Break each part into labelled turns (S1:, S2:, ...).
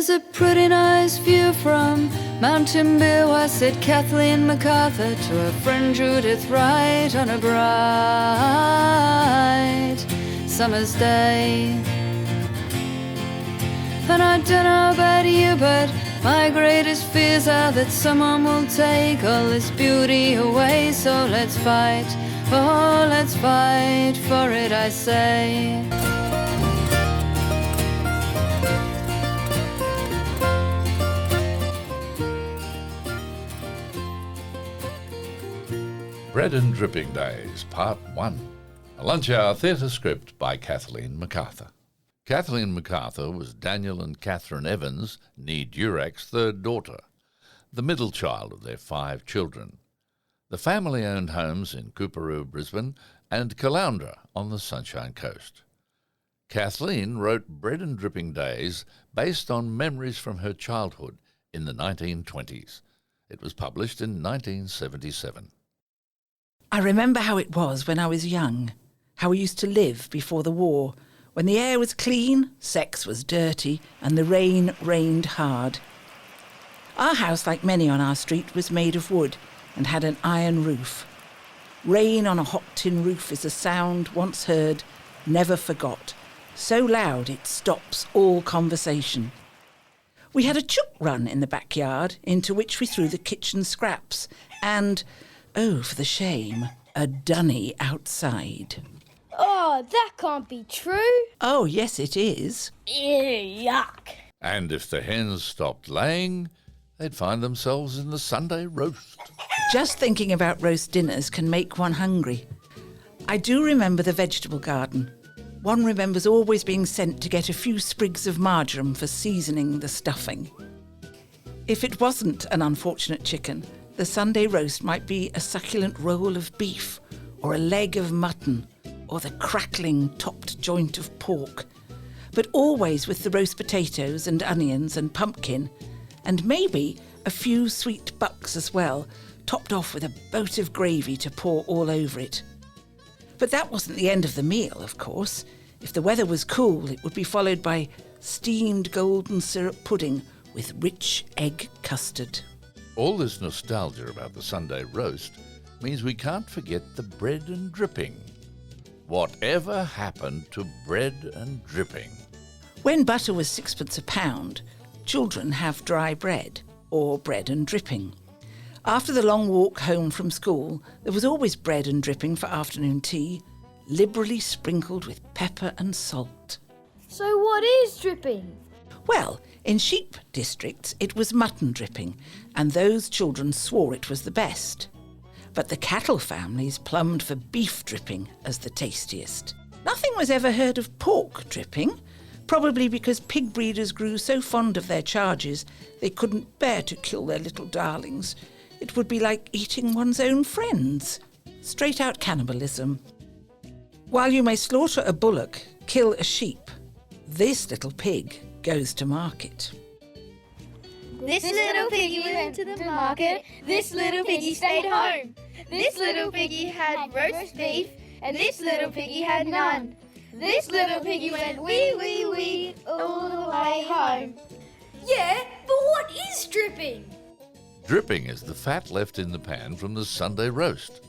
S1: There's a pretty nice view from Mountain Beer, said Kathleen McArthur to her friend Judith Wright on a bright summer's day. And I don't know about you, but my greatest fears are that someone will take all this beauty away. So let's fight, oh, let's fight for it, I say.
S2: Bread and Dripping Days, Part 1. A lunch hour theatre script by Kathleen McArthur. Kathleen McArthur was Daniel and Catherine Evans, née Durac's third daughter, the middle child of their 5 children. The family owned homes in Coorparoo, Brisbane, and Caloundra on the Sunshine Coast. Kathleen wrote Bread and Dripping Days based on memories from her childhood in the 1920s. It was published in 1977.
S3: I remember how it was when I was young, how we used to live before the war, when the air was clean, sex was dirty, and the rain rained hard. Our house, like many on our street, was made of wood and had an iron roof. Rain on a hot tin roof is a sound once heard, never forgot, so loud it stops all conversation. We had a chook run in the backyard into which we threw the kitchen scraps and, oh, for the shame, a dunny outside.
S4: Oh, that can't be true.
S3: Oh, yes, it is.
S4: Ew, yuck.
S2: And if the hens stopped laying, they'd find themselves in the Sunday roast.
S3: Just thinking about roast dinners can make one hungry. I do remember the vegetable garden. One remembers always being sent to get a few sprigs of marjoram for seasoning the stuffing. If it wasn't an unfortunate chicken, the Sunday roast might be a succulent roll of beef, or a leg of mutton, or the crackling topped joint of pork, but always with the roast potatoes and onions and pumpkin, and maybe a few sweet bucks as well, topped off with a boat of gravy to pour all over it. But that wasn't the end of the meal, of course. If the weather was cool, it would be followed by steamed golden syrup pudding with rich egg custard.
S2: All this nostalgia about the Sunday roast means we can't forget the bread and dripping. Whatever happened to bread and dripping?
S3: When butter was 6p a pound, children have dry bread, or bread and dripping. After the long walk home from school, there was always bread and dripping for afternoon tea, liberally sprinkled with pepper and salt.
S4: So what is dripping?
S3: Well, in sheep districts it was mutton dripping, and those children swore it was the best. But the cattle families plumbed for beef dripping as the tastiest. Nothing was ever heard of pork dripping, probably because pig breeders grew so fond of their charges they couldn't bear to kill their little darlings. It would be like eating one's own friends. Straight out cannibalism. While you may slaughter a bullock, kill a sheep, this little pig goes to market.
S4: This little piggy went to the market. This little piggy stayed home. This little piggy had roast beef, and this little piggy had none. This little piggy went wee, wee, wee, all the way home. Yeah, but what is dripping?
S2: Dripping is the fat left in the pan from the Sunday roast.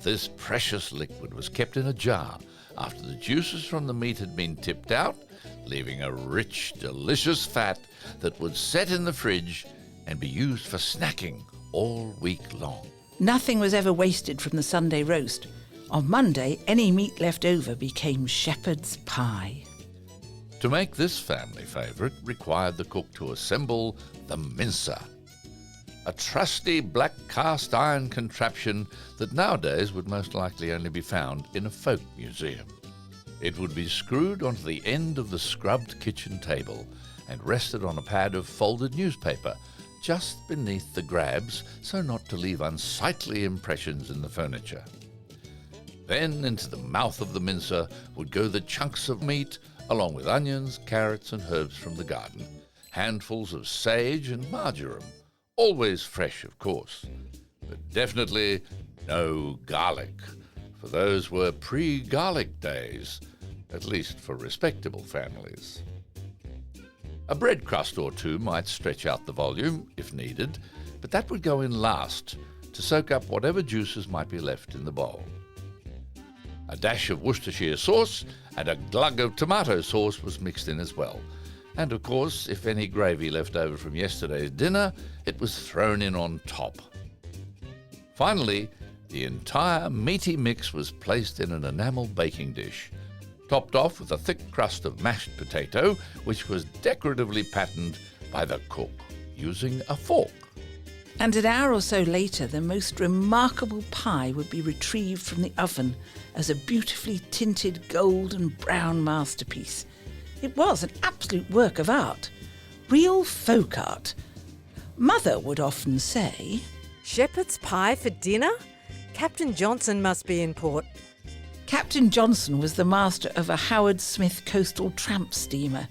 S2: This precious liquid was kept in a jar after the juices from the meat had been tipped out, leaving a rich, delicious fat that would set in the fridge and be used for snacking all week long.
S3: Nothing was ever wasted from the Sunday roast. On Monday, any meat left over became shepherd's pie.
S2: To make this family favourite required the cook to assemble the mincer, a trusty black cast iron contraption that nowadays would most likely only be found in a folk museum. It would be screwed onto the end of the scrubbed kitchen table and rested on a pad of folded newspaper just beneath the grabs so not to leave unsightly impressions in the furniture. Then into the mouth of the mincer would go the chunks of meat along with onions, carrots and herbs from the garden, handfuls of sage and marjoram, always fresh of course, but definitely no garlic, for those were pre-garlic days, at least for respectable families. A bread crust or two might stretch out the volume, if needed, but that would go in last to soak up whatever juices might be left in the bowl. A dash of Worcestershire sauce and a glug of tomato sauce was mixed in as well. And of course, if any gravy left over from yesterday's dinner, it was thrown in on top. Finally, the entire meaty mix was placed in an enamel baking dish, topped off with a thick crust of mashed potato, which was decoratively patterned by the cook using a fork.
S3: And an hour or so later, the most remarkable pie would be retrieved from the oven as a beautifully tinted gold and brown masterpiece. It was an absolute work of art, real folk art. Mother would often say,
S5: "Shepherd's pie for dinner? Captain Johnson must be in port."
S3: Captain Johnson was the master of a Howard Smith coastal tramp steamer.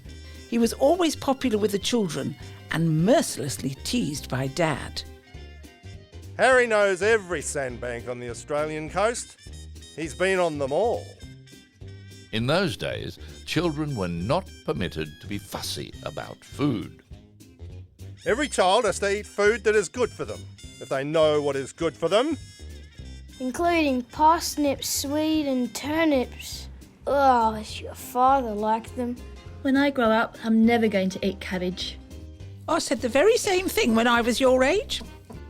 S3: He was always popular with the children and mercilessly teased by Dad.
S6: Harry knows every sandbank on the Australian coast. He's been on them all.
S2: In those days, children were not permitted to be fussy about food.
S6: Every child has to eat food that is good for them, if they know what is good for them.
S4: Including parsnips, swede and turnips. Oh, does your father like them?
S7: When I grow up, I'm never going to eat cabbage.
S3: I said the very same thing when I was your age.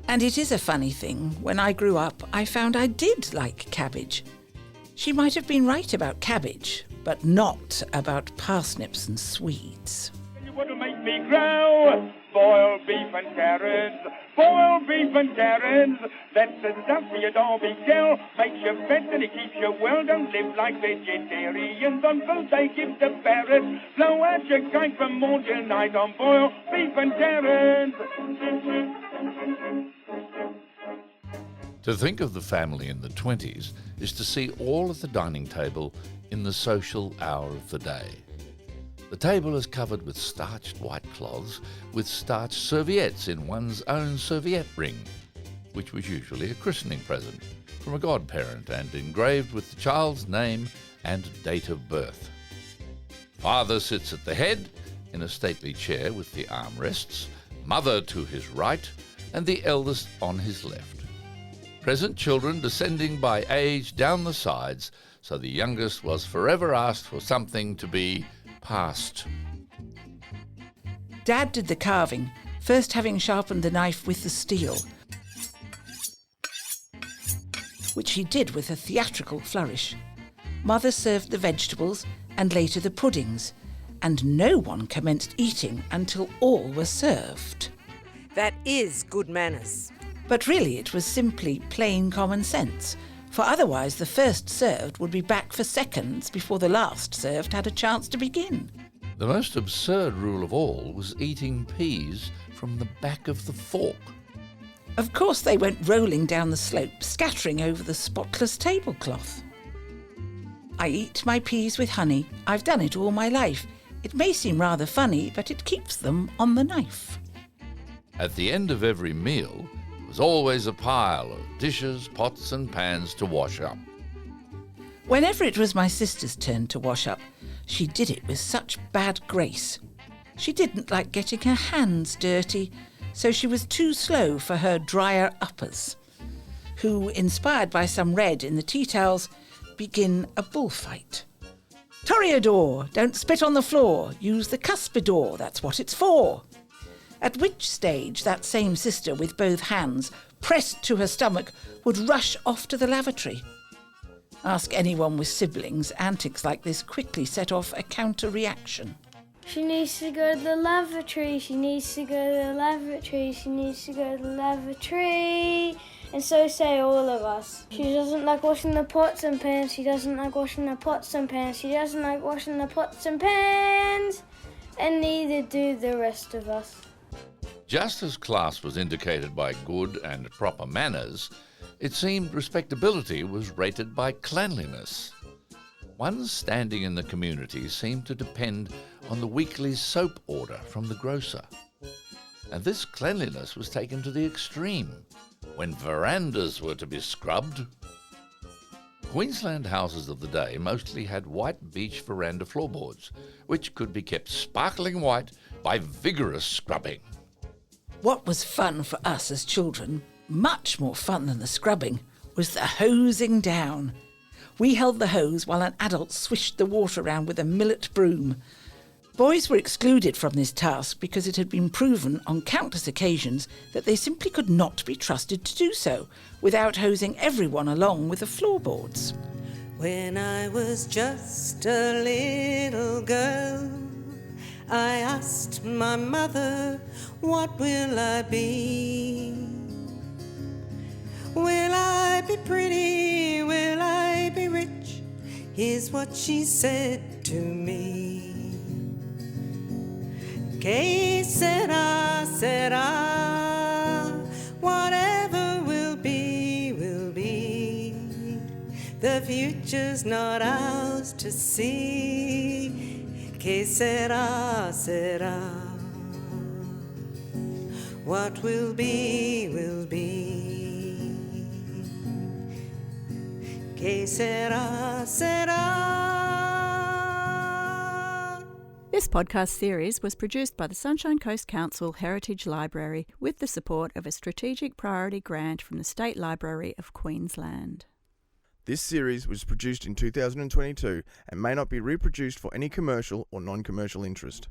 S3: And it is a funny thing, when I grew up, I found I did like cabbage. She might have been right about cabbage, but not about parsnips and swedes.
S8: You want to make me grow? Boiled beef and carrots, boiled beef and carrots. That's the stuff for your Derby girl. Makes you fat and it keeps you well. Don't live like vegetarians on food they give to parrots. Blow out your kite from morn till night on boiled beef and carrots.
S2: To think of the family in the 20s is to see all at the dining table in the social hour of the day. The table is covered with starched white cloths with starched serviettes in one's own serviette ring, which was usually a christening present from a godparent and engraved with the child's name and date of birth. Father sits at the head in a stately chair with the armrests, mother to his right, and the eldest on his left. Present children descending by age down the sides, so the youngest was forever asked for something to be passed.
S3: Dad did the carving, first having sharpened the knife with the steel, which he did with a theatrical flourish. Mother served the vegetables and later the puddings, and no one commenced eating until all were served.
S5: That is good manners.
S3: But really it was simply plain common sense, for otherwise the first served would be back for seconds before the last served had a chance to begin.
S2: The most absurd rule of all was eating peas from the back of the fork.
S3: Of course they went rolling down the slope, scattering over the spotless tablecloth. I eat my peas with honey. I've done it all my life. It may seem rather funny, but it keeps them on the knife.
S2: At the end of every meal was always a pile of dishes, pots and pans to wash up.
S3: Whenever it was my sister's turn to wash up, she did it with such bad grace. She didn't like getting her hands dirty, so she was too slow for her dryer-uppers, who, inspired by some red in the tea towels, begin a bullfight. Toreador, don't spit on the floor, use the cuspidor, that's what it's for. At which stage that same sister with both hands pressed to her stomach would rush off to the lavatory. Ask anyone with siblings, antics like this quickly set off a counter-reaction.
S4: She needs to go to the lavatory, she needs to go to the lavatory, she needs to go to the lavatory. And so say all of us. She doesn't like washing the pots and pans, she doesn't like washing the pots and pans, she doesn't like washing the pots and pans. And neither do the rest of us.
S2: Just as class was indicated by good and proper manners, it seemed respectability was rated by cleanliness. One's standing in the community seemed to depend on the weekly soap order from the grocer. And this cleanliness was taken to the extreme, when verandas were to be scrubbed. Queensland houses of the day mostly had white beach veranda floorboards, which could be kept sparkling white by vigorous scrubbing.
S3: What was fun for us as children, much more fun than the scrubbing, was the hosing down. We held the hose while an adult swished the water around with a millet broom. Boys were excluded from this task because it had been proven on countless occasions that they simply could not be trusted to do so without hosing everyone along with the floorboards.
S5: When I was just a little girl, I asked my mother, what will I be? Will I be pretty? Will I be rich? Here's what she said to me. Que sera, sera, whatever will be, will be. The future's not ours to see. Que sera, sera, what will be, will be. Que sera, sera.
S9: This podcast series was produced by the Sunshine Coast Council Heritage Library with the support of a strategic priority grant from the State Library of Queensland.
S10: This series was produced in 2022 and may not be reproduced for any commercial or non-commercial interest.